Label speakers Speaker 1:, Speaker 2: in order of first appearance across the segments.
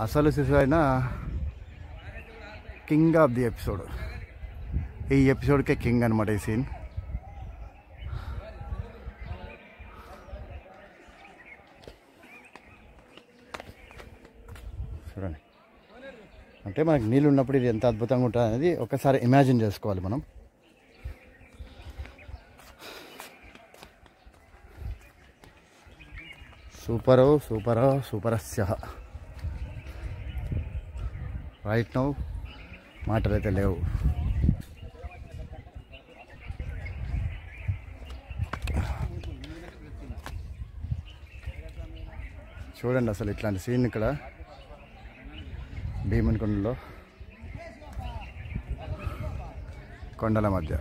Speaker 1: అసలు శిశువైన king of the episode. ఈ ఎపిసోడ్కే king అనమాట ఈ సీన్. చూడండి, అంటే మనకి నీళ్ళు ఉన్నప్పుడు ఇది ఎంత అద్భుతంగా ఉంటుంది అనేది ఒకసారి ఇమాజిన్ చేసుకోవాలి మనం. సూపరస్య రైట్ నౌ మాటలు అయితే లేవు. చూడండి అసలు ఇట్లాంటి సీన్ ఇక్కడ భీమునికొండలో కొండల మధ్య.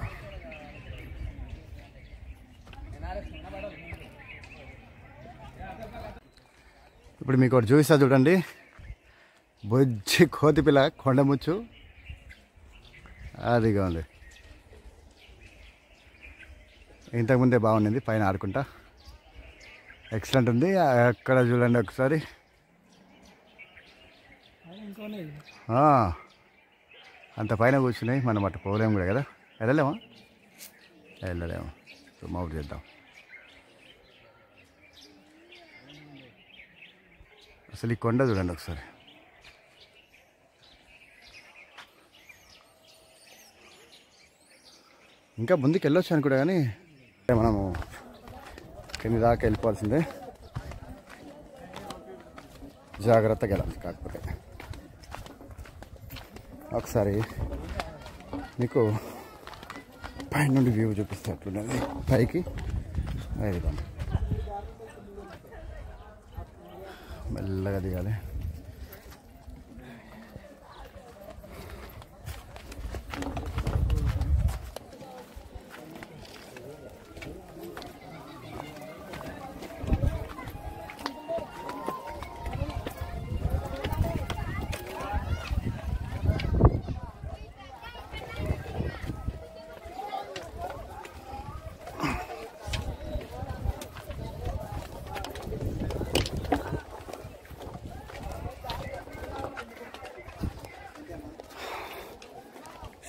Speaker 1: ఇప్పుడు మీకు ఒకటి చూపిస్తా చూడండి. బొజ్జి కోతిపిల్ల కొండముచ్చు అదిగా ఉంది. ఇంతకుముందే బాగుండింది పైన ఆడుకుంటా, ఎక్సలెంట్ ఉంది. అక్కడ చూడండి ఒకసారి, అంత పైన కూర్చున్నాయి. మనం అట్ట పోలేము కూడా కదా, వెళ్ళలేమా? వెళ్ళలేము. మౌట్ చేద్దాం. అసలు ఈ కొండ చూడండి ఒకసారి. ఇంకా ముందుకు వెళ్ళొచ్చు అనుకుంటా, కానీ మనము కింది దాకా వెళ్ళిపోవాల్సిందే. జాగ్రత్తగా వెళ్ళాలి. కాకపోతే ఒకసారి మీకు పైన నుండి వ్యూ చూపిస్తే అట్లున్నది. పైకి వెళ్దాం, మెల్లగా దిగాలి.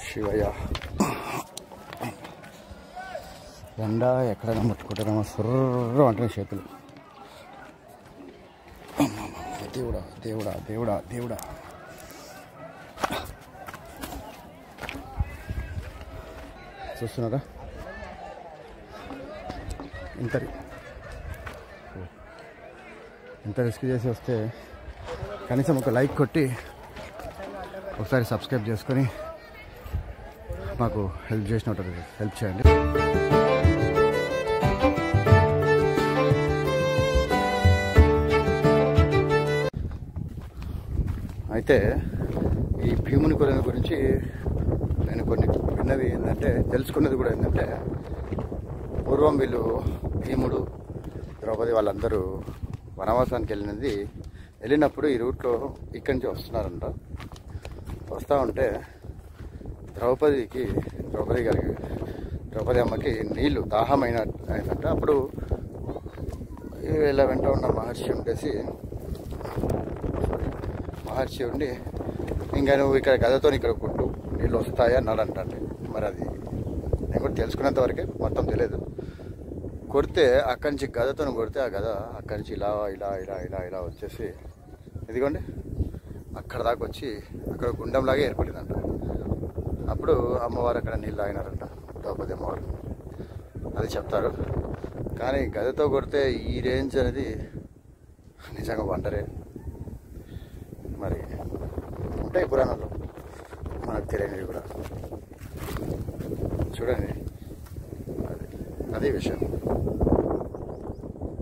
Speaker 1: శివయ్య, ఎండ ఎక్కడైనా ముట్టుకుంటారేమో సుర్రు అంటున్నాయి చేతులు. దేవుడా దేవుడా దేవుడా దేవుడా. చూస్తున్నారా ఇంత రిస్క్ చేసి వస్తే కనీసం ఒక లైక్ కొట్టి ఒకసారి సబ్స్క్రైబ్ చేసుకొని మాకు హెల్ప్ చేసినట్టు హెల్ప్ చేయండి. అయితే ఈ భీమునికొలను గురించి నేను కొన్ని విన్నవి ఏంటంటే, తెలుసుకున్నది కూడా ఏంటంటే, పూర్వం వీళ్ళు భీముడు, ద్రౌపది వాళ్ళందరూ వనవాసానికి వెళ్ళినప్పుడు ఈ రూట్లో ఇక్కడి నుంచి వస్తున్నారంట. వస్తూ ఉంటే ద్రౌపది అమ్మకి నీళ్లు దాహమైనదంట. అప్పుడు వీళ్ళ వెంట ఉన్న మహర్షి ఉండి, ఇంకా నువ్వు ఇక్కడ గదతో ఇక్కడ కొట్టు, నీళ్ళు వస్తాయి అన్నాడంట. మరి అది నేను కూడా తెలుసుకున్నంత వరకే, మొత్తం తెలియదు. కొడితే అక్కడి నుంచి గదతో కొడితే ఆ గద అక్కడి నుంచి ఇలా ఇలా ఇలా ఇలా ఇలా వచ్చేసి ఇదిగోండి అక్కడ దాకా వచ్చి అక్కడ గుండంలాగే ఏర్పడిందంట. అప్పుడు అమ్మవారు అక్కడ నీళ్ళు తాగినారంట, ద్రౌపది అమ్మవారు. అది చెప్తారు. కానీ గదతో కొడితే ఈ రేంజ్ అనేది నిజంగా వండరే. మరి ఉంటాయి పురాణాలు, మనకు తెలియనివి కూడా. చూడండి, అదే విషయం.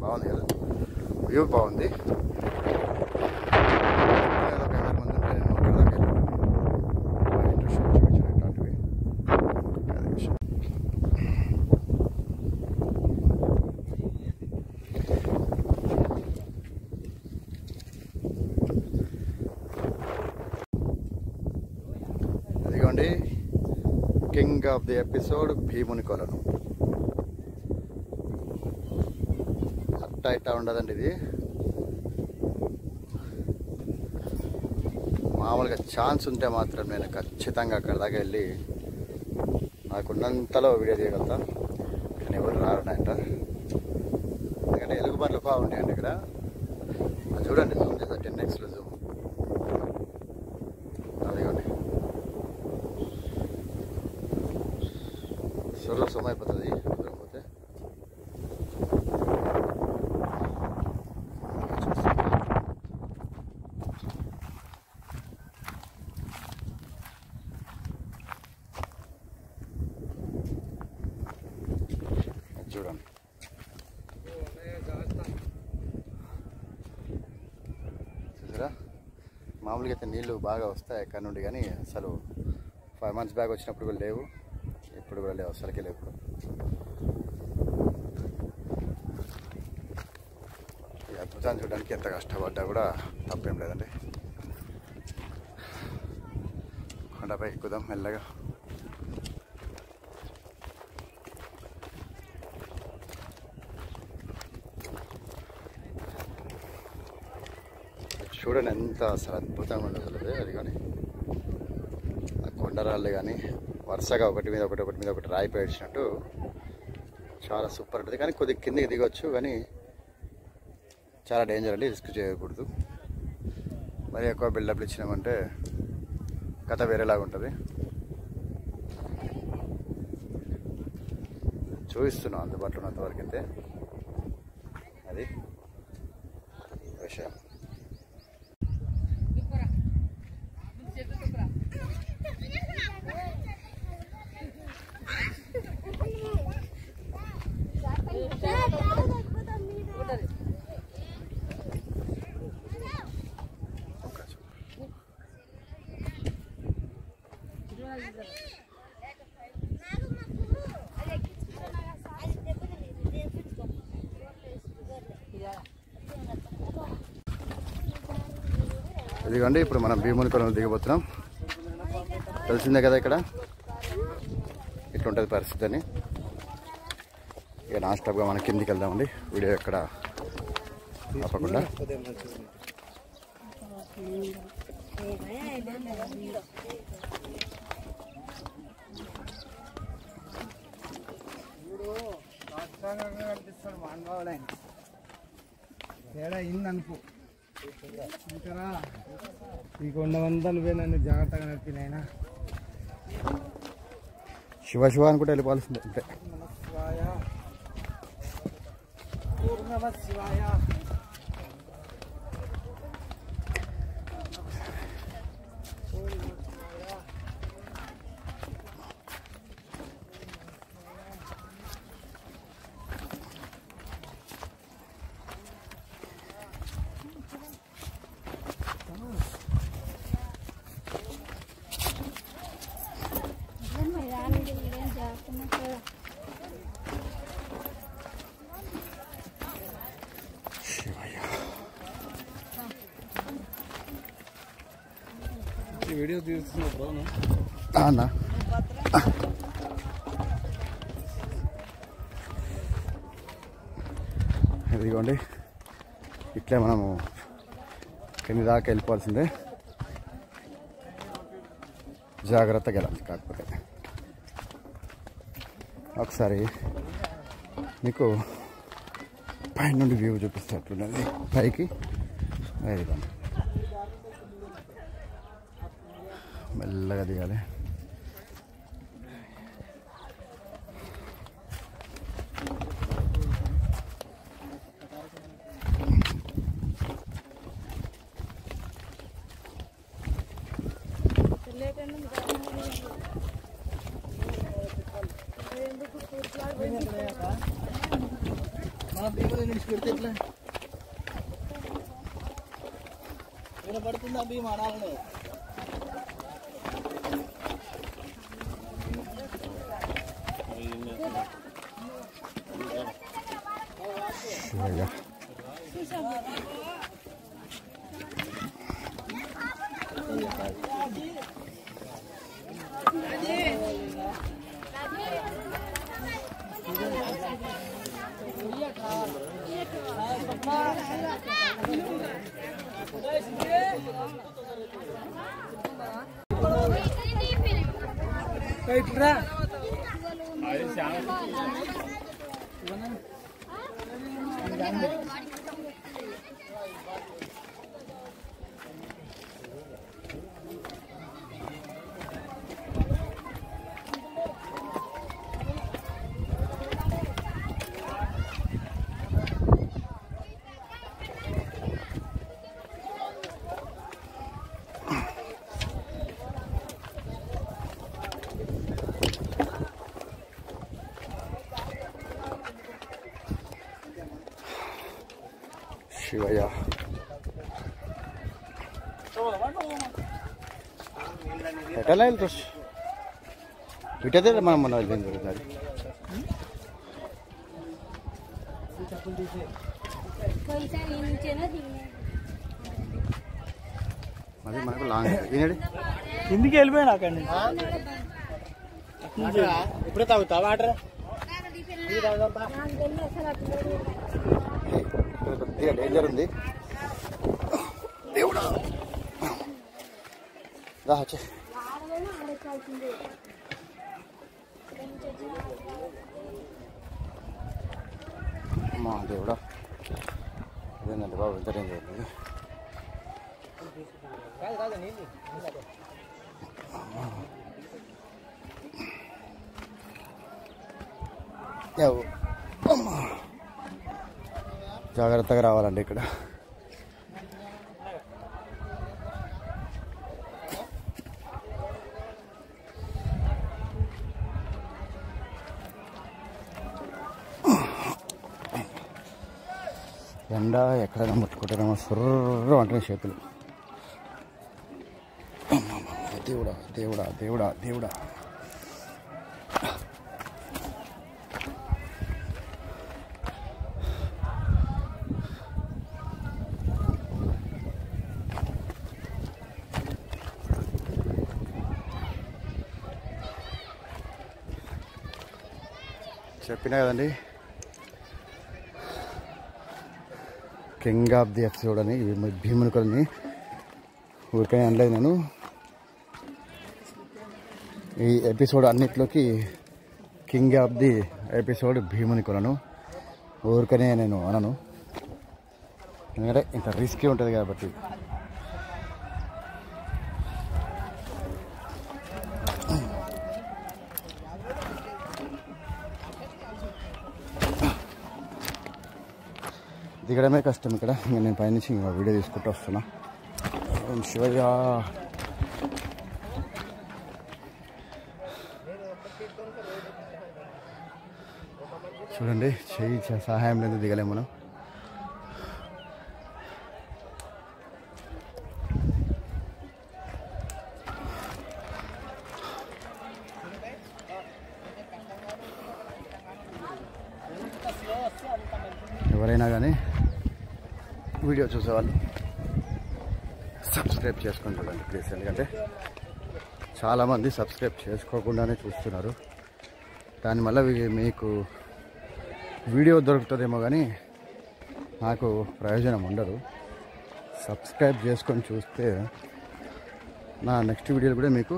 Speaker 1: బాగుంది కదా, వ్యూ బాగుంది. అదిగోండి కింగ్ ఆఫ్ ది ఎపిసోడ్ భీమునికొలను. అట్టా ఇట్టా ఉండదండి ఇది. మామూలుగా ఛాన్స్ ఉంటే మాత్రం నేను ఖచ్చితంగా అక్కడ దాకా వెళ్ళి నాకున్నంతలో వీడియో తీయగలుగుతా. కానీ ఎవరు రారున్నాయంట, ఎందుకంటే ఎలుగుబాట్లు బాగుంటాయండి ఇక్కడ. చూడండి జూమ్ చేస్తా, 10x జూమ్. అదిగోండి సొల్ల సొమ్మ అయిపోతుంది దూరం పోతే. చూడండి చూసారా, మామూలుగా అయితే నీళ్ళు బాగా వస్తాయి ఎక్కడి నుండి, కానీ అసలు 5 months బ్యాక్ వచ్చినప్పుడు కూడా లేవు, ఇప్పుడు కూడా లేవు, అసలుకే లేవు. ఈ అద్భుతాన్ని చూడడానికి ఎంత కష్టపడ్డా కూడా తప్పేం లేదండి. కొండపై ఎక్కుదాం మెల్లగా. చూడండి ఎంత అసలు అద్భుతంగా ఉండదు అది. కానీ ఆ కొండరాళ్ళు కానీ వరుసగా ఒకటి మీద ఒకటి రాయి పేర్చినట్టు చాలా సూపర్ ఉంటుంది. కానీ కొద్దిగా కిందికి దిగొచ్చు, కానీ చాలా డేంజర్ అండి, రిస్క్ చేయకూడదు. మరి ఎక్కువ బిల్డప్లు ఇచ్చినామంటే కథ వేరేలాగా ఉంటుంది. చూపిస్తున్నాం అందుబాటులో ఉన్నంతవరకు అయితే, అది విషయం. ఇదిగోండి ఇప్పుడు మనం భీముని కొలను దిగబోతున్నాం. తెలిసిందే కదా ఇక్కడ ఇట్లుంటుంది పరిస్థితి అని. ఇక నాన్ స్టాప్గా మనం కిందికి వెళ్దామండి, వీడియో ఎక్కడ తప్పకుండా.
Speaker 2: తేడా ఇందనుకో ఇంకా ఈ కొండవంతా నువ్వే నన్ను జాగ్రత్తగా నడిపినాయన.
Speaker 1: శివ శివ అనుకుంటే వెళ్ళిపోవాల్సిందే అంతే.
Speaker 2: శివాయ పూర్ణవ శివాయ. వీడియో తీస్తున్నా
Speaker 1: అన్నా, ఇదిగోండి ఇట్లే మనము కింద దాకా వెళ్ళిపోవాల్సిందే, జాగ్రత్తగా వెళ్ళాలి. కాకపోతే ఒకసారి మీకు పై నుండి వ్యూ చూపిస్తట్లున్నది పైకి. ఇదిగోండి మెల్లగా దిగాలి.
Speaker 2: పడుతుంది అవి మాడాలనే. ఇట్లా
Speaker 1: శివయ్య ఎట్లా వెళ్తారు ఇటదే మనం మన వెళ్ళింది జరుగుతుంది అది మనకు లాంగ్ తినడి
Speaker 2: కిందికి వెళ్ళిపోయాను అక్కడి ఇప్పుడే తాగుతా వాటర్
Speaker 1: కొద్దిగా డేంజర్ ఉంది దేవుడా రా వచ్చే అమ్మా దేవుడా అదేంటండి బాబు ఎంత డేంజర్ ఉంది అమ్మా జాగ్రత్తగా రావాలండి ఇక్కడ ఎండ ఎక్కడైనా ముట్టుకుంటారేమో సుర్రు అంటే చేతులు దేవుడా దేవుడా దేవుడా దేవుడా చెప్పినా కదండి కింగ్ ఆఫ్ ది ఎపిసోడ్ అని భీమునికల్ని ఊరికే అనలేదు నేను ఈ ఎపిసోడ్ అన్నిట్లోకి కింగ్ ఆఫ్ ది ఎపిసోడ్ భీమునికలను ఊరికనే నేను అనను ఎందుకంటే ఇంత రిస్కీ ఉంటుంది కాబట్టి దిగడమే కష్టం ఇక్కడ ఇంకా నేను పైనుంచి ఇంకా వీడియో తీసుకుంటూ వస్తున్నా శివయ్య చూడండి చెయ్యి సహాయం లేదు దిగలేము మనం ఎవరైనా కానీ వీడియో చూసేవాళ్ళు సబ్స్క్రైబ్ చేసుకొని చూడండి ప్లీజ్ ఎందుకంటే చాలామంది సబ్స్క్రైబ్ చేసుకోకుండానే చూస్తున్నారు దానివల్ల మీకు వీడియో దొరుకుతుందేమో కానీ నాకు ప్రయోజనం ఉండదు సబ్స్క్రైబ్ చేసుకొని చూస్తే నా నెక్స్ట్ వీడియోలు కూడా మీకు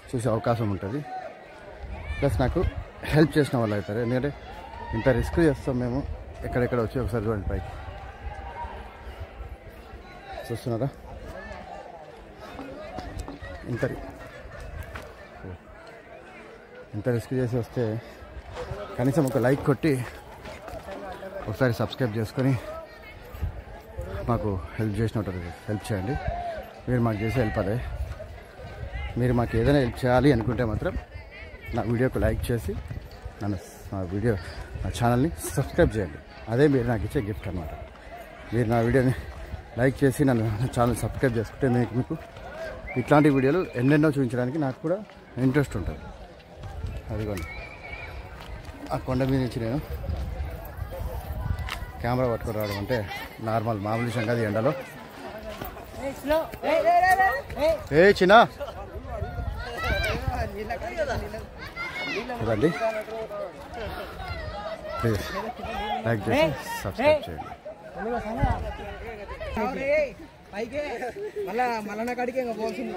Speaker 1: చూసే అవకాశం ఉంటుంది ప్లస్ నాకు హెల్ప్ చేసిన వాళ్ళు అవుతారు ఎందుకంటే ఇంత రిస్క్ చేస్తాం మేము ఎక్కడెక్కడ వచ్చి ఒకసారి చూడండి పైకి చూస్తున్నారా ఇంత రిస్క్ చేసి వస్తే కనీసం ఒక లైక్ కొట్టి ఒకసారి సబ్స్క్రైబ్ చేసుకొని మాకు హెల్ప్ చేసినట్టు హెల్ప్ చేయండి మీరు మాకు చేసే హెల్ప్ అదే మీరు మాకు ఏదైనా హెల్ప్ చేయాలి అనుకుంటే మాత్రం నా వీడియోకి లైక్ చేసి నా ఛానల్ని సబ్స్క్రైబ్ చేయండి అదే మీరు నాకు ఇచ్చే గిఫ్ట్ అన్నమాట మీరు నా వీడియోని లైక్ చేసి నా ఛానల్ సబ్స్క్రైబ్ చేసుకుంటే మీకు ఇట్లాంటి వీడియోలు ఎన్నెన్నో చూపించడానికి నాకు కూడా ఇంట్రెస్ట్ ఉంటుంది అదిగోండి ఆ కొండ మీద నుంచి నేను కెమెరా పట్టుకొని రావడం అంటే మామూలు విషయం కాదు ఎండలో ఏ చిన్న చూడండి ప్లీజ్ లైక్ చేసి సబ్స్క్రైబ్ చేయండి
Speaker 2: మళ్ళా కాడికి ఇంకా పోతుంది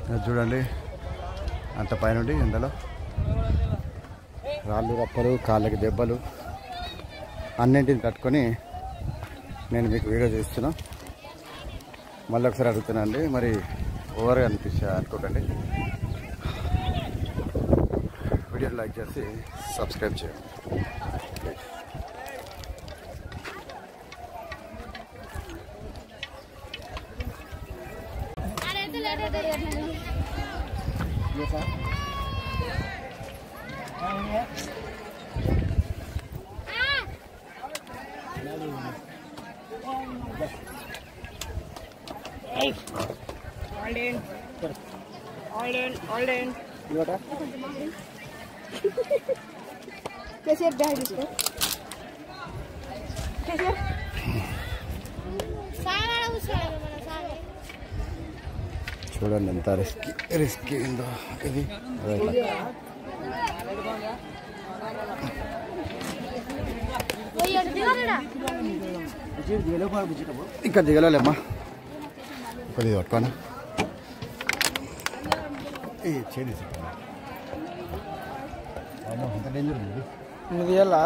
Speaker 1: అది చూడండి అంత పైనుండి ఎండలో రాళ్ళు రప్పలు కాళ్ళకి దెబ్బలు అన్నింటిని తట్టుకొని నేను మీకు వీడియో చేస్తున్నా. మళ్ళీ ఒకసారి అడుగుతున్నానండి, మరి ఓవర్గా అనుకోకండి. వీడియో లైక్ చేసి సబ్స్క్రైబ్ చేయండి.
Speaker 3: कैसे बैठ इसको कैसे सारा उसका मेरा सारा
Speaker 1: చూడండి ఎంత రిస్క్ ఉందో ఇది. ఇంకా దిగలేమ్మా, కొద్దిగా పట్టుకోనా చేది అంత డేంజర్ ఉంది.
Speaker 2: ఇది ఎలా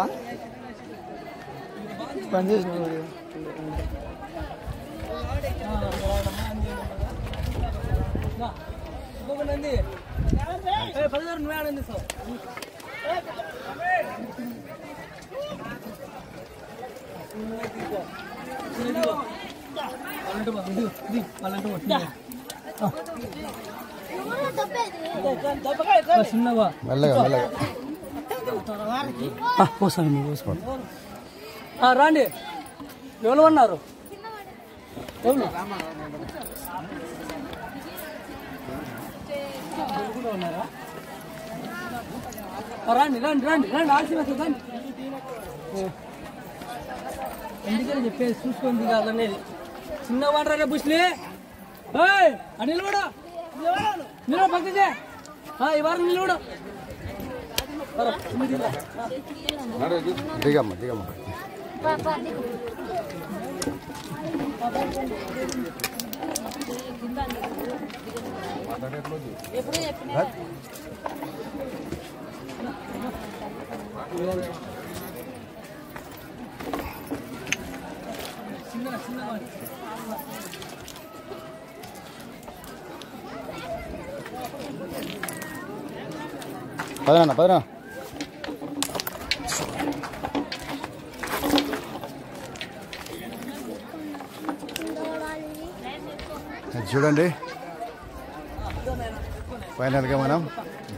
Speaker 2: పని చేసిన
Speaker 1: మెల్లగా మెల్లగా
Speaker 2: రండి. ఎవరు ఉన్నారు? రండి రండి రండి రండి ఆల్సిన రండి. ఎందుకని చెప్పేసి చూసుకొని దిగాలనేది. చిన్న వాటర్ బుష్లే నిలబడా నిలబడ పక్కకే ఈ వారం నిలబడ.
Speaker 1: దిగమ్మా దిగమ్మా. పదనా పదనా. చూడండి ఫైనల్గా మనం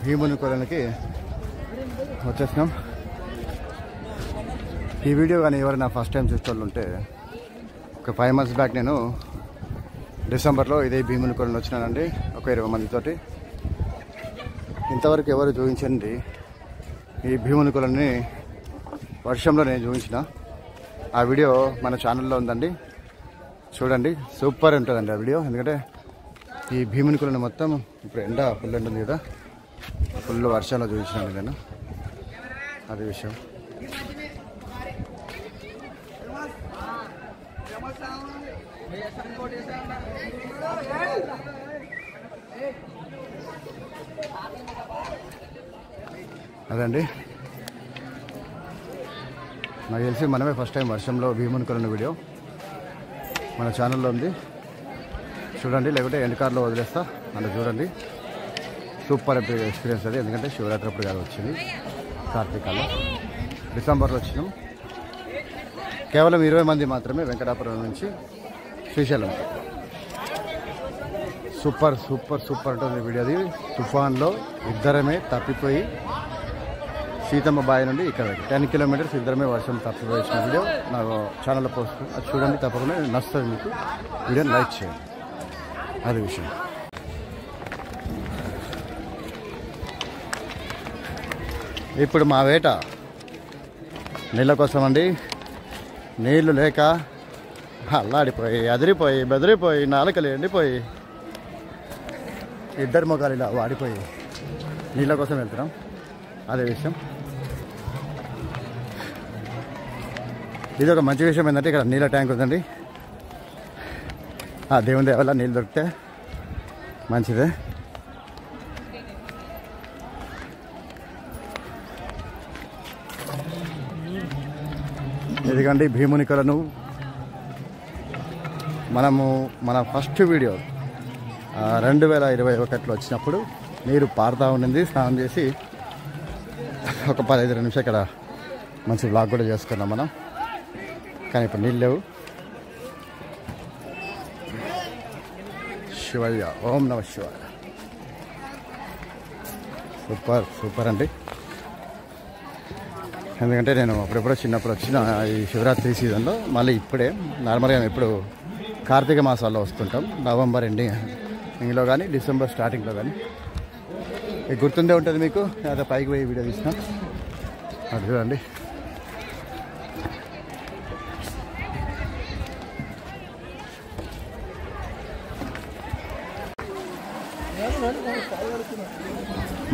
Speaker 1: భీముని కొలనికి వచ్చేసినాం. ఈ వీడియో కానీ ఎవరైనా ఫస్ట్ టైం చూసేవాళ్ళు ఉంటే, ఒక 5 months బ్యాక్ నేను డిసెంబర్లో ఇదే భీముని కొలను వచ్చినానండి ఒక 20 మందితోటి. ఇంతవరకు ఎవరు చూపించండి ఈ భీముని కొలని వర్షంలో నేను చూపించిన. ఆ వీడియో మన ఛానల్లో ఉందండి, చూడండి. సూపర్ ఉంటుందండి ఆ వీడియో. ఎందుకంటే ఈ భీముని కొలను మొత్తం ఇప్పుడు ఫుల్ ఎండ ఉంది కదా, ఫుల్ వర్షంలో చూపించినాను నేను. అది విషయం. అదండి, నాకు తెలిసి మనమే ఫస్ట్ టైం వర్షంలో భీముని కొలను వీడియో మన ఛానల్లో ఉంది, చూడండి. లేకుంటే ఎండ్ కార్లో వదిలేస్తా, నన్ను చూడండి. సూపర్ ఎక్స్పీరియన్స్ అది. ఎందుకంటే శివరాత్రి అప్పుడు కాదు వచ్చింది, కార్తీకాల్లో డిసెంబర్లో వచ్చినాం. కేవలం 20 మంది మాత్రమే వెంకటాపురం నుంచి శ్రీశైలం. సూపర్ సూపర్ సూపర్ ఉంటుంది వీడియో అది. తుఫాన్లో ఇద్దరమే తప్పిపోయి సీతమ్మ బాయి నుండి ఇక్కడ 10 kilometers ఇద్దరమే వర్షం తప్పిపోయి వచ్చిన వీడియో నా ఛానల్లో పోస్ట్. అది చూడండి, తప్పకుండా నచ్చుతుంది మీకు. వీడియోని లైక్ చేయండి, అది విషయం. ఇప్పుడు మా వేట నీళ్ళ కోసం అండి. నీళ్లు లేక అల్లాడిపోయి అదిరిపోయి బెదిరిపోయి నాలుకలు ఎండిపోయి ఇద్దరు మొగాలు ఇలా వాడిపోయి నీళ్ళ కోసం వెళ్తున్నాం, అదే విషయం. ఇది ఒక మంచి విషయం ఏంటంటే ఇక్కడ నీళ్ళ ట్యాంక్ ఉందండి. దేవుని దయ వల్ల నీళ్ళు దొరికితే మంచిదే. ఇదిగండి భీముని కొలను. మనము మన ఫస్ట్ వీడియో 2021లో వచ్చినప్పుడు నీరు పారుతూ ఉండింది. స్నానం చేసి ఒక 15 నిమిషాలు ఇక్కడ మంచి బ్లాగ్ కూడా చేసుకున్నాం మనం. కానీ ఇప్పుడు నీళ్ళు లేవు. శివయ్య, ఓం నమ శివాయ. సూపర్ సూపర్ అండి. ఎందుకంటే నేను అప్పుడెప్పుడో చిన్నప్పుడు వచ్చిన ఈ శివరాత్రి సీజన్లో, మళ్ళీ ఇప్పుడే నార్మల్గా ఎప్పుడు కార్తీక మాసాల్లో వస్తుంటాం. నవంబర్ ఎండింగ్లో కానీ డిసెంబర్ స్టార్టింగ్లో కానీ. ఇది గుర్తుండే ఉంటుంది మీకు. అదే పైకి పోయి వీడియో తీసిన అది చూడండి.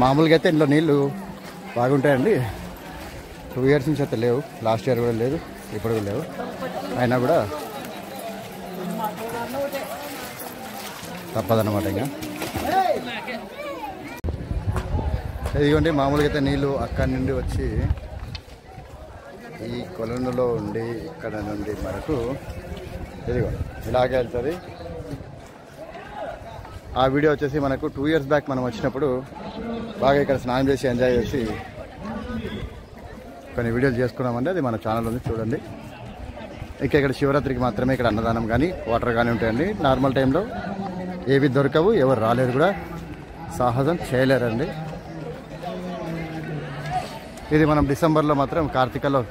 Speaker 1: మామూలుగా అయితే ఇంట్లో నీళ్ళు బాగుంటాయండి. 2 years నుంచి అయితే లేవు. లాస్ట్ ఇయర్ కూడా లేదు, ఇప్పుడు కూడా లేవు. అయినా కూడా తప్పదన్నమాట. ఇంకా ఇదిగోండి మామూలుగా అయితే నీళ్ళు అక్కడి నుండి వచ్చి ఈ కొలనులో ఉండి ఇక్కడ నుండి మనకు ఇదిగో ఇలాగే వెళ్తుంది. ఆ వీడియో వచ్చేసి మనకు 2 years బ్యాక్ మనం వచ్చినప్పుడు బాగా ఇక్కడ స్నానం చేసి ఎంజాయ్ చేసి కొన్ని వీడియోలు చేసుకున్నామండి. అది మన ఛానల్ ఉంది, చూడండి. ఇంకా ఇక్కడ శివరాత్రికి మాత్రమే ఇక్కడ అన్నదానం కానీ వాటర్ కానీ ఉంటాయండి. నార్మల్ టైంలో ఏవి దొరకవు, ఎవరు రాలేరు కూడా, సాహసం చేయలేరండి. ఇది మనం డిసెంబర్లో మాత్రం కార్తీకలో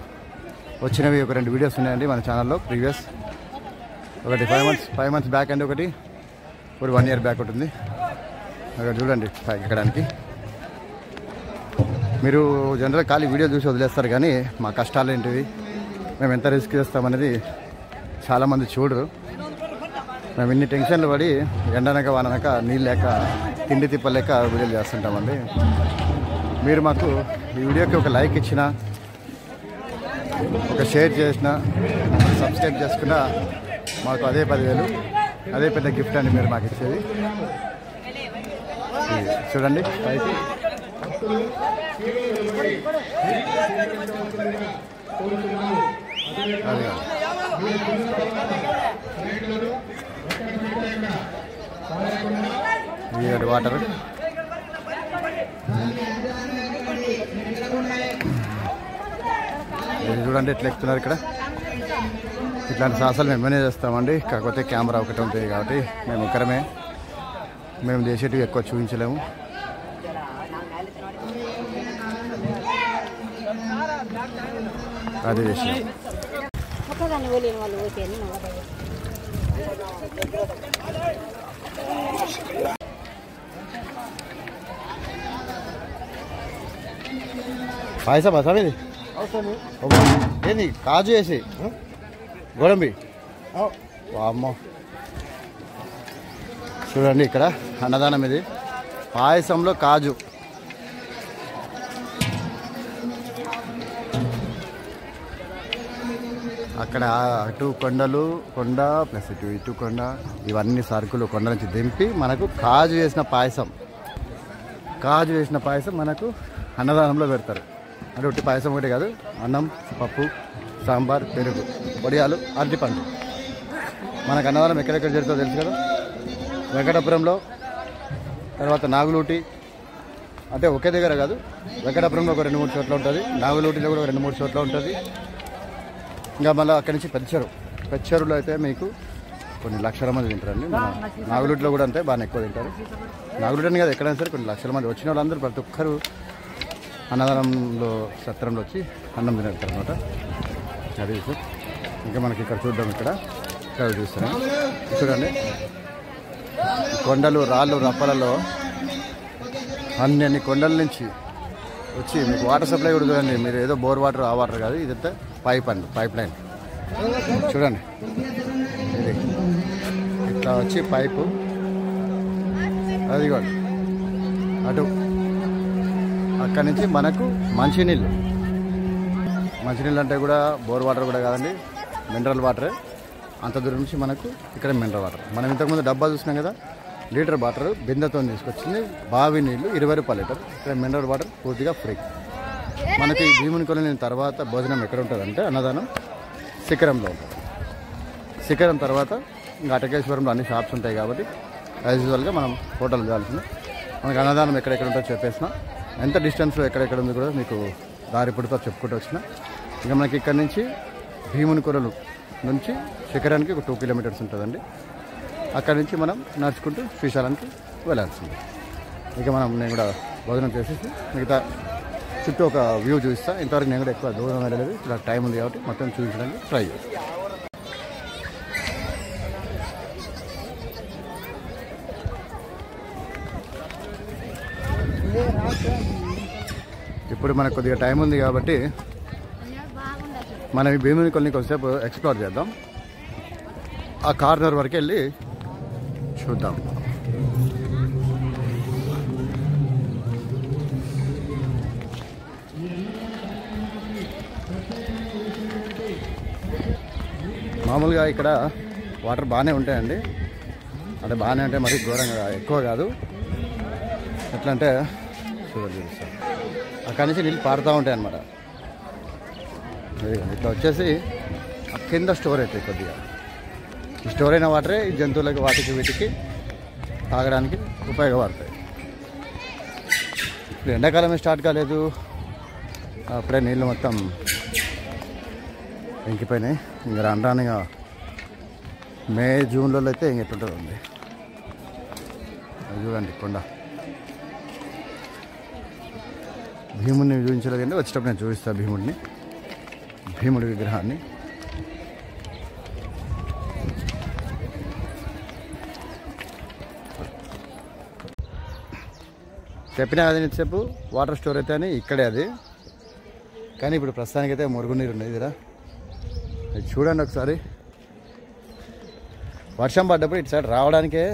Speaker 1: వచ్చినవి ఒక 2 వీడియోస్ ఉన్నాయండి మన ఛానల్లో. ప్రీవియస్ ఒకటి 5 months బ్యాక్ అండి, ఒకటి 1 year బ్యాక్ ఉంటుంది. అక్కడ చూడండి పైకి ఎక్కడానికి. మీరు జనరల్ ఖాళీ వీడియో చూసి వదిలేస్తారు, కానీ మా కష్టాలు ఏంటివి, మేము ఎంత రిస్క్ చేస్తామనేది చాలామంది చూడరు. మేము ఇన్ని టెన్షన్లు పడి ఎండనక వాననక నీళ్ళు లేక తిండి తిప్పలేక వీడియోలు చేస్తుంటామండి. మీరు మాకు ఈ వీడియోకి ఒక లైక్ ఇచ్చినా, ఒక షేర్ చేసినా, సబ్స్క్రైబ్ చేసుకున్నా మాకు అదే 10,000, అదే పెద్ద గిఫ్ట్ అండి మీరు మాకు ఇచ్చేది. చూడండి పైకి అది వాటర్. ఇది చూడండి ఎట్లా ఎక్కుతున్నారు ఇక్కడ. ఇట్లాంటి సాహసాలు మేమేనే చేస్తామండి. కాకపోతే కెమెరా ఒకటి ఉంటుంది కాబట్టి మేము ఒక్కరమే, మేము చేసేటివి ఎక్కువ చూపించలేము. అదే విషయం. పాయసం అసలు ఇది ఏంది? కాజు వేసి గోడంబి. అమ్మో చూడండి ఇక్కడ అన్నదానం. ఇది పాయసంలో కాజు. అక్కడ అటు కొండ ప్లస్ ఇటు కొండ, ఇవన్నీ సరుకులు కొండ నుంచి దింపి మనకు కాజు వేసిన పాయసం మనకు అన్నదానంలో పెడతారు. అంటే ఉట్టి పాయసం ఒకటి కాదు, అన్నం, పప్పు, సాంబార్, పెరుగు, వడియాలు, అరటిపండు. మనకు అన్నదానం ఎక్కడెక్కడ జరుగుతుందో తెలుసు కదా. వెంకటాపురంలో, తర్వాత నాగులూటి, అంటే ఒకే దగ్గర కాదు, వెంకటాపురంలో ఒక 2-3 చోట్ల ఉంటుంది, నాగులూటిలో కూడా 2-3 చోట్ల ఉంటుంది. ఇంకా మళ్ళీ అక్కడి నుంచి పెచ్చరులో అయితే మీకు కొన్ని లక్షల మంది తింటారండి. నాగులూటిలో కూడా అంతే, బాగా ఎక్కువ తింటారు. నాగులూటి కదా ఎక్కడైనా సరే కొన్ని లక్షల మంది వచ్చిన వాళ్ళందరూ ప్రతి ఒక్కరు అన్నదానంలో సత్రంలో వచ్చి అన్నం తినేస్తారు అనమాట. అది సార్. ఇంకా మనకి ఇక్కడ చూద్దాం. ఇక్కడ చూస్తున్నాం చూడండి. కొండలు, రాళ్ళు, రప్పలలో అన్ని కొండల నుంచి వచ్చి మీకు వాటర్ సప్లై కూడా చూడండి. మీరు ఏదో బోర్ వాటర్, ఆ వాటర్ కాదు, ఇదంతా పైప్ లైన్ చూడండి. ఇది ఇట్లా వచ్చి పైపు, అది కూడా అటు అక్కడి నుంచి మనకు మంచినీళ్ళు అంటే కూడా బోర్ వాటర్ కూడా కాదండి, మినరల్ వాటరే. అంత దూరం నుంచి మనకు ఇక్కడ మినరల్ వాటర్. మనం ఇంతకుముందు డబ్బా చూసినాం కదా, లీటర్ వాటర్ బిందెతో తీసుకొచ్చింది. బావి నీళ్ళు 20 రూపాయలు లీటర్. ఇక్కడ మినరల్ వాటర్ పూర్తిగా ఫ్రీ. మనకి భీముని కొలను తర్వాత భోజనం ఎక్కడ ఉంటుందంటే అన్నదానం శిఖరంలో ఉంటుంది. శిఖరం తర్వాత ఇంకా అటకేశ్వరంలో అన్ని షాప్స్ ఉంటాయి కాబట్టి యాజ్ యూజువల్గా మనం హోటల్ కావాల్సింది. మనకు అన్నదానం ఎక్కడెక్కడ ఉంటుందో చెప్పేసిన, ఎంత డిస్టెన్స్లో ఎక్కడెక్కడ ఉంది కూడా మీకు దారి పుడితో చెప్పుకుంటూ వచ్చిన. ఇక మనకి ఇక్కడ నుంచి భీముని కొరలు నుంచి శిఖరానికి ఒక 2 కిలోమీటర్స్ ఉంటుందండి. అక్కడి నుంచి మనం నడుచుకుంటూ శ్రీశైలానికి వెళ్ళాల్సింది. ఇక నేను కూడా భోజనం చేసేసి మిగతా చుట్టూ ఒక వ్యూ చూపిస్తాను. ఇంతవరకు నేను కూడా ఎక్కువ దూరం వెళ్ళలేదు, ఇలా టైం ఉంది కాబట్టి మొత్తం చూపించడానికి ట్రై చేస్తాను. ఇప్పుడు మనకు కొద్దిగా టైం ఉంది కాబట్టి మనం ఈ భీముని కొలని కొంచెంసేపు ఎక్స్ప్లోర్ చేద్దాం. ఆ కార్నర్ వరకు వెళ్ళి చూద్దాం. మామూలుగా ఇక్కడ వాటర్ బాగానే ఉంటాయండి, అంటే బాగానే అంటే మరీ ఘోరంగా ఎక్కువ కాదు. ఎట్లా అంటే చూపిస్తాను, అక్కడి నుంచి నీళ్ళు పారుతూ ఉంటాయి అన్నమాట. ఇట్లా వచ్చేసి కింద స్టోర్ అవుతాయి కొద్దిగా. ఈ స్టోర్ అయిన వాటరే ఈ జంతువులకి వాటికి వీటికి తాగడానికి ఉపయోగపడతాయి. ఇప్పుడు ఎండాకాలమే స్టార్ట్ కాలేదు, అప్పుడే నీళ్ళు మొత్తం ఇంకిపోయినాయి. ఇంకా రాను మే జూన్లో అయితే ఇంకెట్లుంటుంది. చూడండి కొండ. భీముడిని చూపించలేదండి, వచ్చేటప్పుడు నేను చూపిస్తాను భీముడి విగ్రహాన్ని. చెప్పినా కదా ఇంతసేపు వాటర్ స్టోర్ అయితే అని, ఇక్కడే అది. కానీ ఇప్పుడు ప్రస్తుతానికైతే మురుగునీరు ఉన్నది కదా, అది చూడండి ఒకసారి. వర్షం పడ్డప్పుడు ఇటు సైడ్ రావడానికే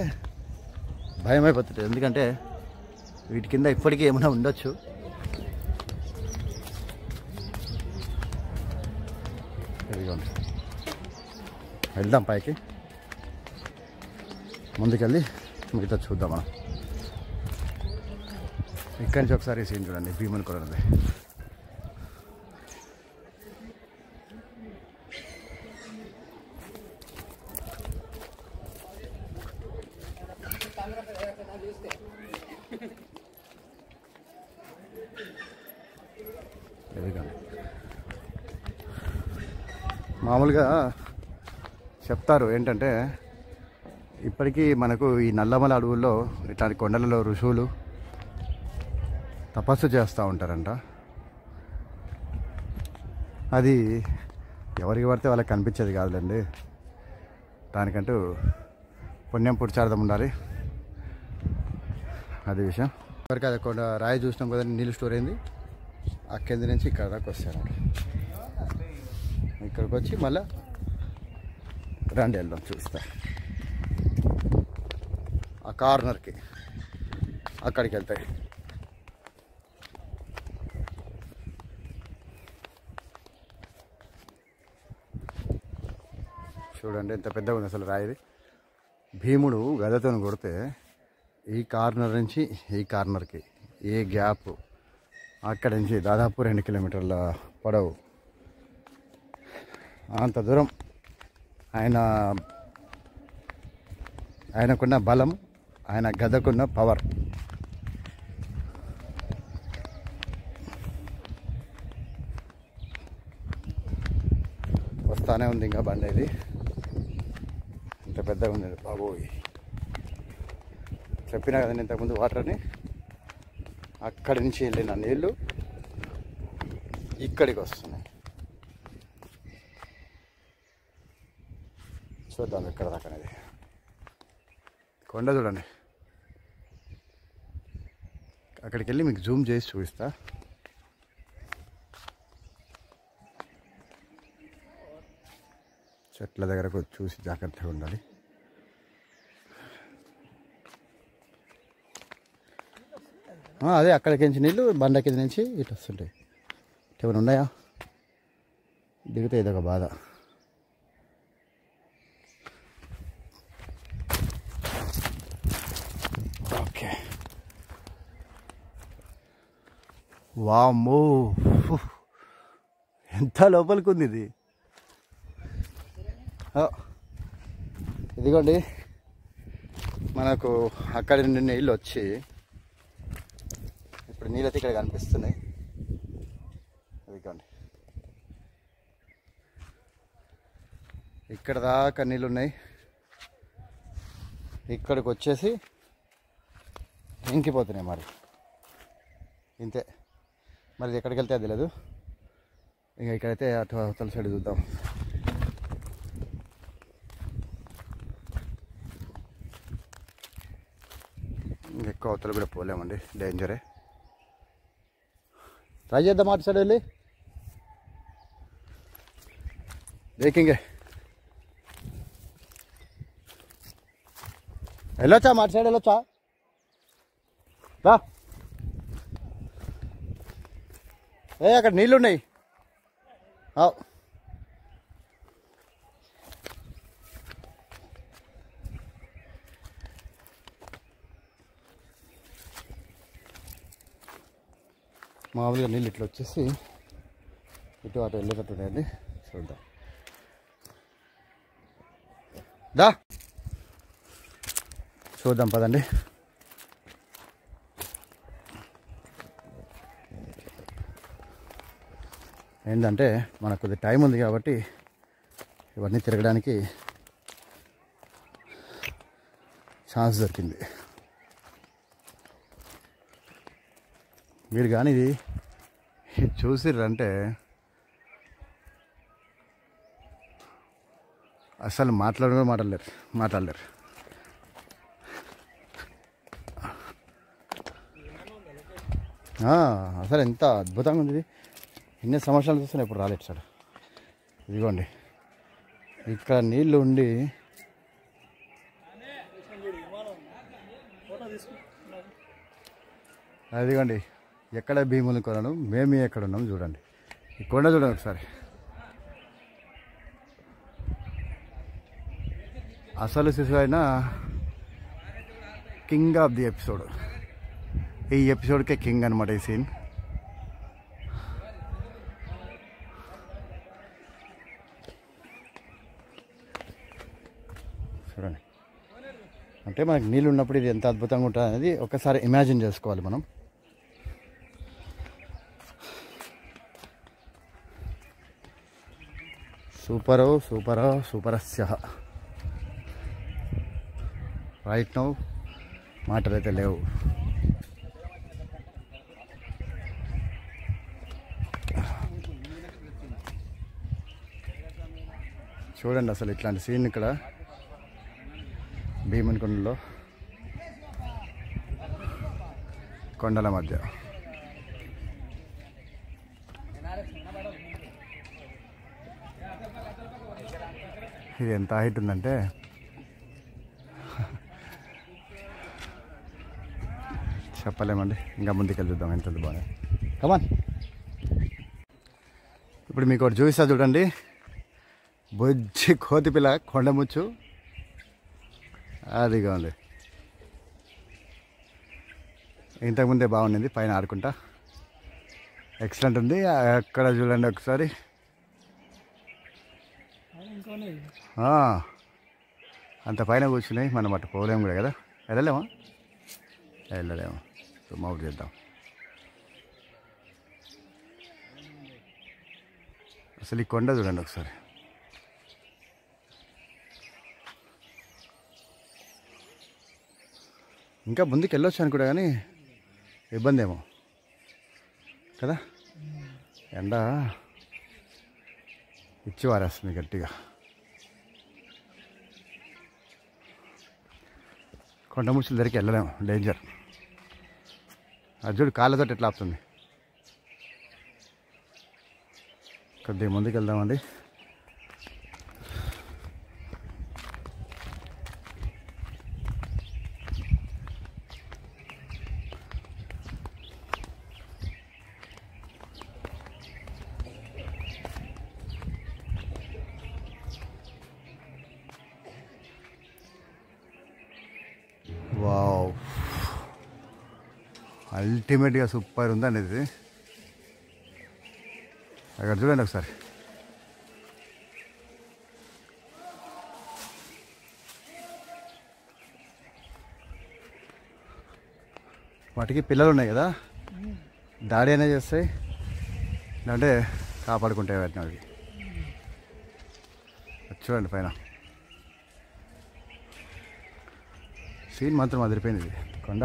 Speaker 1: భయం అయిపోతుంది, ఎందుకంటే వీటి కింద ఇప్పటికీ ఏమైనా ఉండొచ్చు. ఇదిగోండి, వెళ్దాం పైకి, ముందుకెళ్ళి మిగతా చూద్దాం మనం. ఇక్కడి నుంచి ఒకసారి సీన్ చూడండి, భీముని కొలది. మామూలుగా చెప్తారు ఏంటంటే, ఇప్పటికీ మనకు ఈ నల్లమల అడవుల్లో ఇట్లాంటి కొండలలో ఋషువులు తపస్సు చేస్తూ ఉంటారంట. అది ఎవరికి పడితే వాళ్ళకి కనిపించేది కాదులేండి, దానికంటూ పుణ్యం పురుషార్థం ఉండాలి, అది విషయం. ఎవరికి అది కొండ రాయి చూసినాం కదా, నీళ్ళు స్టోర్ అయింది. ఆ కింద నుంచి ఇక్కడ దాకా వస్తాను. ఇక్కడికి వచ్చి మళ్ళీ రండి వెళ్దాం, చూస్తా. ఆ కార్నర్కి అక్కడికి వెళ్తాయి. చూడండి ఎంత పెద్దగా ఉంది అసలు రాయిది. భీముడు గదతో కొడితే ఈ కార్నర్ నుంచి ఈ కార్నర్కి ఏ గ్యాప్, అక్కడి నుంచి దాదాపు 2 కిలోమీటర్ల పొడవు, అంత దూరం ఆయనకున్న బలం, ఆయన గదకున్న పవర్. వస్తానే ఉంది ఇంకా బండి. ఇది ఇంత పెద్దగా ఉంది బాబోయ్. చెప్పినా కదండి ఇంతకుముందు వాటర్ని, అక్కడి నుంచి వెళ్ళిన నీళ్ళు ఇక్కడికి వస్తున్నాయి. చూద్దాం ఎక్కడ దాకా అనేది. కొండ చూడండి, అక్కడికి వెళ్ళి మీకు జూమ్ చేసి చూపిస్తా. చెట్ల దగ్గరకు చూసి జాగ్రత్తగా ఉండాలి. అదే అక్కడికి నీళ్ళు బండ కింద నుంచి ఇటు వస్తుంటాయి. ఏమైనా ఉన్నాయా? దిగితే ఇదొక బాధ. ఓకే, వామ్మో ఎంత లోపలికి ఉంది ఇది. ఇదిగోండి మనకు అక్కడి నుండి నీళ్ళు వచ్చి ఇప్పుడు నీళ్ళైతే ఇక్కడ కనిపిస్తున్నాయి. ఇదిగోండి ఇక్కడ దాకా నీళ్ళు ఉన్నాయి. ఇక్కడికి వచ్చేసి ఇంకిపోతున్నాయి. మరి ఇంతే. మరి ఎక్కడికి వెళ్తే అది తెలియదు. ఇంకా ఇక్కడైతే అటు అవతల సైడ్ చూద్దాం. ఎక్కువ అవతల కూడా పోలేమండి, డేంజరే. ట్రై చేద్దాం అటు సైడ్ వెళ్ళి. దేకింగే వెళ్ళొచ్చా? మాట సైడ్ వెళ్ళొచ్చా? రా. అక్కడ నీళ్ళు ఉన్నాయి. మామూలుగా నీళ్ళు ఇట్లా వచ్చేసి ఇటు అటు వెళ్ళేటట్టున్నాయండి. చూద్దాం. దా చూద్దాం పదండి. ఏంటంటే మనకు కొద్ది టైం ఉంది కాబట్టి ఇవన్నీ తిరగడానికి ఛాన్స్ దొరికింది. మీరు కానీ ఇది చూసిర్రంటే అసలు మాట్లాడలేరు. అసలు ఎంత అద్భుతంగా ఉంది ఇది. ఎన్ని సంవత్సరాలు చూస్తున్నాయి, ఇప్పుడు రాలేదు సార్. ఇదిగోండి ఇక్కడ నీళ్ళు ఉండి అదిగోండి ఎక్కడ భీముని కొనను, మేము ఎక్కడ ఉన్నాం చూడండి. ఈ కొండ చూడండి ఒకసారి. అసలు శిశువు అయిన కింగ్ ఆఫ్ ది ఎపిసోడ్. ఈ ఎపిసోడ్కే కింగ్ అనమాట ఈ సీన్. చూడండి, అంటే మనకి నీళ్ళు ఉన్నప్పుడు ఇది ఎంత అద్భుతంగా ఉంటుంది అనేది ఒకసారి ఇమాజిన్ చేసుకోవాలి మనం. సూపరస్య. రైట్ నౌ మాటలైతే లేవు. చూడండి అసలు ఇట్లాంటి సీన్ ఇక్కడ భీముని కొండలో, కొండల మధ్య. ఇది ఎంత హైట్ ఉందంటే చెప్పలేమండి. ఇంకా ముందుకెళ్ళి చూద్దాం ఎంత బాగా. కమాన్. ఇప్పుడు మీకు ఒకటి చూపిస్తా చూడండి. బొజ్జి కోతిపిల్ల కొండముచ్చు. అదిగా ఉంది. ఇంతకుముందే బాగుండింది పైన ఆడుకుంటా. ఎక్సలెంట్ ఉంది. అక్కడ చూడండి ఒకసారి. అంత పైన కూర్చున్నాయి. మనం అటు పోలేము కూడా కదా. వెళ్ళలేమా? వెళ్ళలేము. అవుట్ చేద్దాం. అసలు ఈ కొండ చూడండి ఒకసారి. ఇంకా ముందుకు వెళ్ళొచ్చు అనుకుంటా కానీ ఇబ్బంది ఏమో కదా. ఎండ ఇచ్చి వారేస్తుంది గట్టిగా. కొండ ముచ్చుల దగ్గరికి వెళ్ళలేము, డేంజర్. అర్జుడు కాళ్ళతో ఎట్లా ఆపుతుంది. కొద్దిగా ముందుకు వెళ్దామండి. వావ్, అల్టిమేట్గా సూపర్ ఉందండి ఇది. అక్కడ చూడండి ఒకసారి. వాటికి పిల్లలు ఉన్నాయి కదా, దాడి అనేది చేస్తాయి, అంటే కాపాడుకుంటాయి వాటిని. అవి చూడండి పైన సీన్ మాత్రం అదిరిపోయింది. ఇది కొండ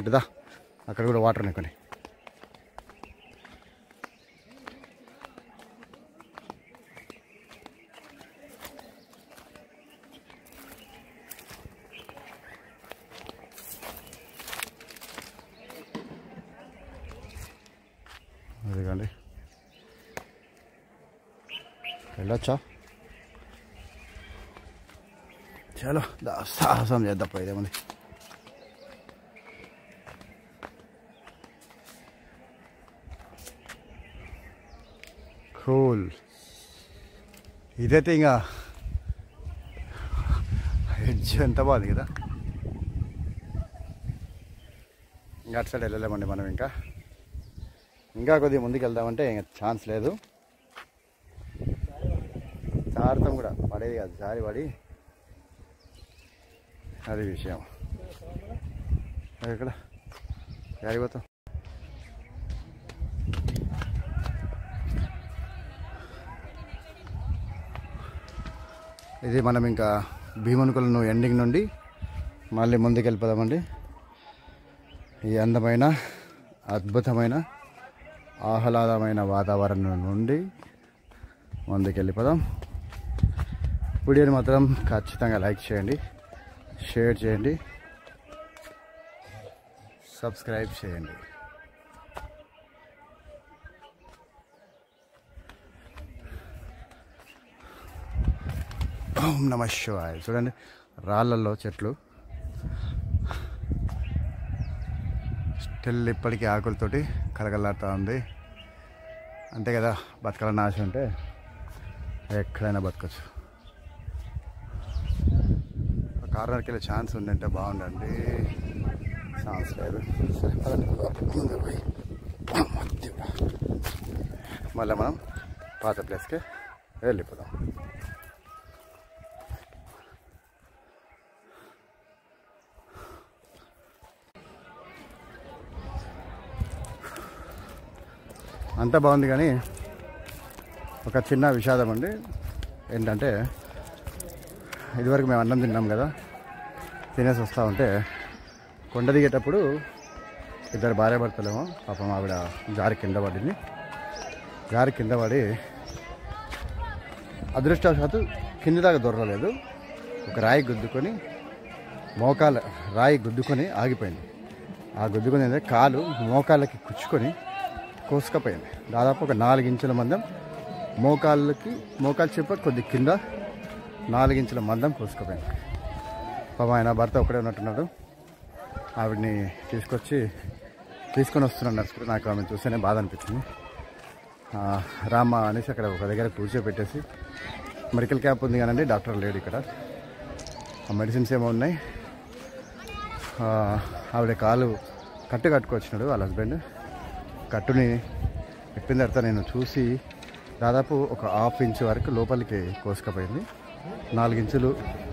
Speaker 1: ఇటుదా, అక్కడ కూడా వాటర్ ఉన్నాయి కొన్ని. అదిగండి వెళ్ళొచ్చా? చలో సాహసం చేద్దాం. ఇదేముంది, కూల్. ఇదైతే ఇంకా హెడ్జ్ ఎంత బాగుంది కదా. ఇంకా అటు సైడ్ వెళ్ళలేమండి మనం. ఇంకా కొద్దిగా ముందుకు వెళ్దామంటే ఇంకా ఛాన్స్ లేదు. జారుతాం కూడా, పడేది కాదు, జారి పడి అది విషయం. ఇక్కడ జారిపోతాం. ఇది మనం ఇంకా భీమనుకొలను ఎండింగ్ నుండి మళ్ళీ ముందుకు వెళ్ళిపోదామండి. ఈ అందమైన అద్భుతమైన ఆహ్లాదమైన వాతావరణం నుండి ముందుకు వెళ్ళిపోదాం. వీడియోని మాత్రం ఖచ్చితంగా లైక్ చేయండి, షేర్ చేయండి, సబ్స్క్రైబ్ చేయండి. ఓం నమః శివాయ. చూడండి రాళ్ళల్లో చెట్లు స్టిల్ ఇప్పటికీ ఆకులతోటి కలగలాడుతూ ఉంది. అంతే కదా, బతకాలని ఆశ ఉంటే ఎక్కడైనా బతకచ్చు. కార్నర్కి వెళ్ళే ఛాన్స్ ఉందంటే బాగుండండి, ఛాన్స్ లేదు. మళ్ళీ మనం పాత ప్లేస్కి వెళ్ళిపోదాం. అంతా బాగుంది కానీ ఒక చిన్న విషాదం అండి. ఏంటంటే ఇదివరకు మేము అన్నం తిన్నాం కదా, తినేసి వస్తూ ఉంటే కొండ దిగేటప్పుడు ఇద్దరు భార్య భర్తలేమో పాపం ఆవిడ జారి కింద పడింది. జారి కింద పడి అదృష్టవశాత్తు కింది దాకా దొరకలేదు. ఒక రాయి గుద్దుకొని రాయి గుద్దుకొని ఆగిపోయింది. ఆ గుద్దుకొని అంటే కాలు మోకాళ్ళకి కుచ్చుకొని కోసుకపోయింది. దాదాపు ఒక 4 ఇంచుల మందం మోకాలు చెప్ప కొద్ది కింద 4 ఇంచుల మందం కోసుకపోయింది. పాపం ఆయన భర్త ఒకడే ఉన్నట్టున్నాడు. ఆవిడ్ని తీసుకొని వస్తున్నాడు నడుచుకుంటూ. నాకు ఆమె చూస్తేనే బాధ అనిపించింది. రామ్మ అనేసి అక్కడ ఒక దగ్గర కూర్చోబెట్టేసి, మెడికల్ క్యాంప్ ఉంది కానండి, డాక్టర్ లేడు ఇక్కడ. ఆ మెడిసిన్స్ ఏమో ఉన్నాయి. ఆవిడ కాలు కట్టుకొచ్చినాడు వాళ్ళ హస్బెండ్. కట్టుని ఎప్పిన తర్వాత నేను చూసి దాదాపు ఒక 1/2 ఇంచు వరకు లోపలికి కోసుకపోయింది. 4 ఇంచుల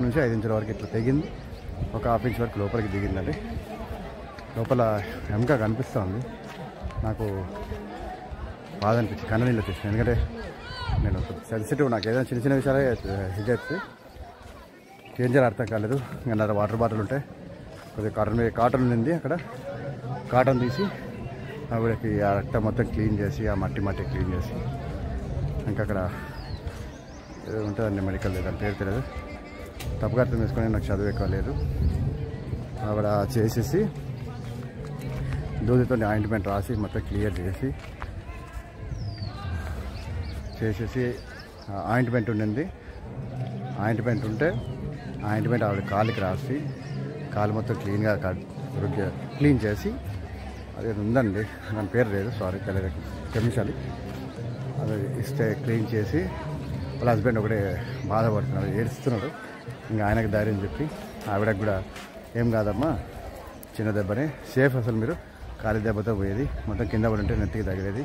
Speaker 1: నుంచి 5 ఇంచుల వరకు ఇట్లా తెగింది. ఒక 1/2 ఇంచు వరకు లోపలికి దిగిందండి. లోపల ఎముక కనిపిస్తుంది. నాకు బాధ అనిపించింది, కన్ననీళ్ళు వచ్చేసింది. ఎందుకంటే నేను సెన్సిటివ్, నాకు ఏదైనా చిన్న చిన్న విషయాలే హిజెత్తి ఏం చేయాలి అర్థం కాలేదు. ఇంకా నా వాటర్ బాటిల్ ఉంటే కొద్దిగా కాటన్ ఉంది, అక్కడ కాటన్ తీసి ఆవిడకి ఆ రక్తం మొత్తం క్లీన్ చేసి, ఆ మట్టి క్లీన్ చేసి, ఇంకా అక్కడ ఏదో ఉంటుందండి మెడికల్, దాని పేరు తెలియదు, తప్పుగా అర్థం చేసుకొని నాకు చదువు ఎక్కువ లేదు. ఆవిడ చేసేసి దూదితో ఆయింట్మెంట్ రాసి మొత్తం క్లియర్ చేసేసి ఆయింట్మెంట్ ఉండింది. ఆయింట్మెంట్ ఉంటే ఆయింట్మెంట్ ఆవిడ కాలుకి రాసి కాలు మొత్తం క్లీన్ చేసి, అది ఉందండి దాని పేరు లేదు, సారీ తెలియదు, క్షమించాలి. అది ఇస్తే క్లీన్ చేసి వాళ్ళ హస్బెండ్ ఒకటే బాధపడుతున్నాడు, ఏడుస్తున్నాడు. ఇంకా ఆయనకు ధైర్యం చెప్పి ఆవిడకు కూడా ఏం కాదమ్మా, చిన్న దెబ్బనే, సేఫ్, అసలు మీరు కాలి దెబ్బతో పోయేది, మొత్తం కింద పడి ఉంటే నెత్తికి తగిలేది,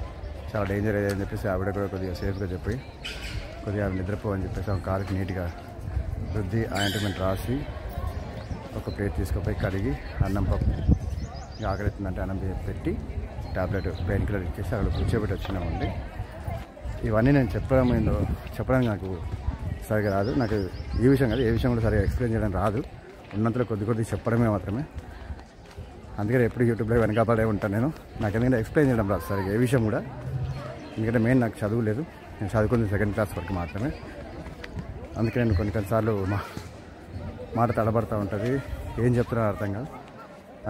Speaker 1: చాలా డేంజర్ అయ్యేది అని చెప్పేసి ఆవిడ కూడా కొద్దిగా సేఫ్గా చెప్పి కొద్దిగా నిద్రపోవని చెప్పేసి ఒక కాలుకి నీట్గా రుద్ది ఆయింట్మెంట్ రాసి ఒక ప్లేట్ తీసుకుపోయి కడిగి అన్నం పప్పు ఆకలిస్తుందంటే అన్నం పెట్టి టాబ్లెట్ పెయిన్ కిల్లర్ ఇచ్చేసి అక్కడ కూర్చోబెట్టి వచ్చినామండి. ఇవన్నీ నేను చెప్పడానికి నాకు సరిగా రాదు. నాకు ఈ విషయం కాదు, ఏ విషయం కూడా సరిగా ఎక్స్ప్లెయిన్ చేయడం రాదు. ఉన్నంతలో కొద్ది చెప్పడమే మాత్రమే. అందుకని ఎప్పుడు యూట్యూబ్లో వెనకాపడే ఉంటాను నేను. నాకు ఎందుకంటే ఎక్స్ప్లెయిన్ చేయడం రాదు సరిగా ఏ విషయం కూడా. ఎందుకంటే మెయిన్ నాకు చదువు లేదు, నేను చదువుకుంది 2nd క్లాస్ వరకు మాత్రమే. అందుకే నేను కొన్నిసార్లు మాట తడబడుతూ ఉంటుంది, ఏం చెప్తున్నా అర్థం కాదు.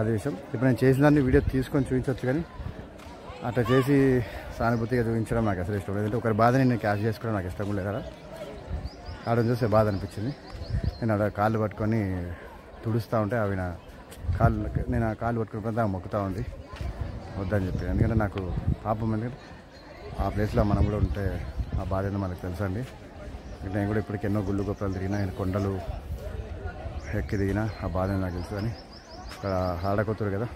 Speaker 1: అదే విషయం. ఇప్పుడు నేను చేసిన దాన్ని వీడియో తీసుకొని చూపించవచ్చు, కానీ అట్లా చేసి సానుభూతిగా చూపించడం నాకు అసలు ఇష్టం లేదంటే ఒకరి బాధని నేను క్యాష్ చేసుకోవడం నాకు ఇష్టం లేదు కదా. ఆడని చూస్తే బాధ అనిపించింది. నేను ఆడ కాళ్ళు పట్టుకొని తుడుస్తూ ఉంటే అవి నేను ఆ కాళ్ళు పట్టుకుని మొక్కుతూ ఉంది వద్దని చెప్పి. ఎందుకంటే నాకు పాపం, ఎందుకంటే ఆ ప్లేస్లో మనం కూడా ఉంటే ఆ బాధ ఏందో మనకు తెలుసు అండి. నేను కూడా ఇప్పటికి ఎన్నో గుళ్ళు గొప్పలు తిరిగినా, కొండలు ఎక్కి దిగినా ఆ బాధ నాకు తెలుసు. అని ఇక్కడ ఆడకొత్తురు కదా,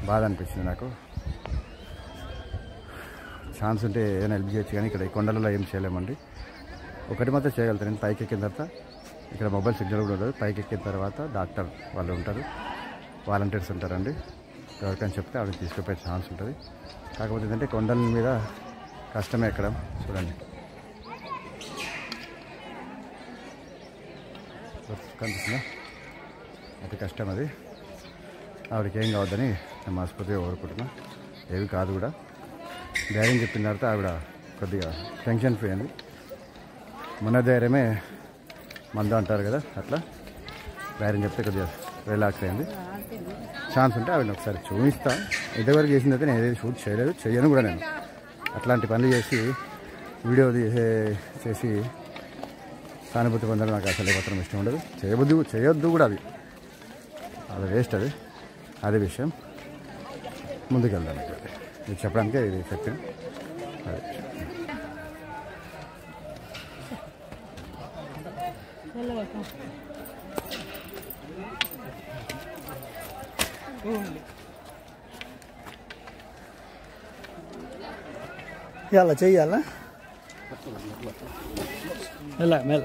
Speaker 1: బాధ అనిపించింది నాకు. ఛాన్స్ ఉంటే ఏదైనా హెల్ప్ చేయొచ్చు, కానీ ఇక్కడ ఈ కొండలలో ఏం చేయలేమండి. ఒకటి మాత్రం చేయగలుగుతాను, నేను పైకి ఎక్కిన తర్వాత ఇక్కడ మొబైల్ సిగ్నల్ కూడా ఉండదు. పైకి ఎక్కిన తర్వాత డాక్టర్ వాళ్ళు ఉంటారు, వాలంటీర్స్ ఉంటారండి. ఎవరికైనా చెప్తే ఆవిడకి తీసుకుపోయే ఛాన్స్ ఉంటుంది. కాకపోతే ఏంటంటే కొండల మీద కష్టమే ఎక్కడం. చూడండి కనిపిస్తుందా, అతి కష్టం అది. ఆవిడకి ఏం కావద్దని నేను మనస్ఫూర్తిగా కోరుకుంటున్నా. ఏవి కాదు కూడా. ధైర్యం చెప్పిన తర్వాత ఆవిడ కొద్దిగా టెన్షన్ ఫ్రీ అండి. మన ధైర్యమే మందు అంటారు కదా, అట్లా ధైర్యం చెప్తే కొద్దిగా రిలాక్స్ అయింది. ఛాన్స్ ఉంటే ఆవిడని ఒకసారి చూపిస్తా. ఇదివరకు చేసిందైతే నేను ఏదైతే షూట్ చేయలేదు, చేయను కూడా. నేను అట్లాంటి పనులు చేసి వీడియో చేసి సానుభూతి పొందడం నాకు అసలు మాత్రం ఇష్టం ఉండదు. చేయొద్దు కూడా. అది వేస్ట్. అదే విషయం. ముందుకెళ్దాం. ఇది చెప్పడానికే ఇది చెప్పాను. అదే
Speaker 2: ఇలా చెయ్యాలా? మెల్ల మెల్ల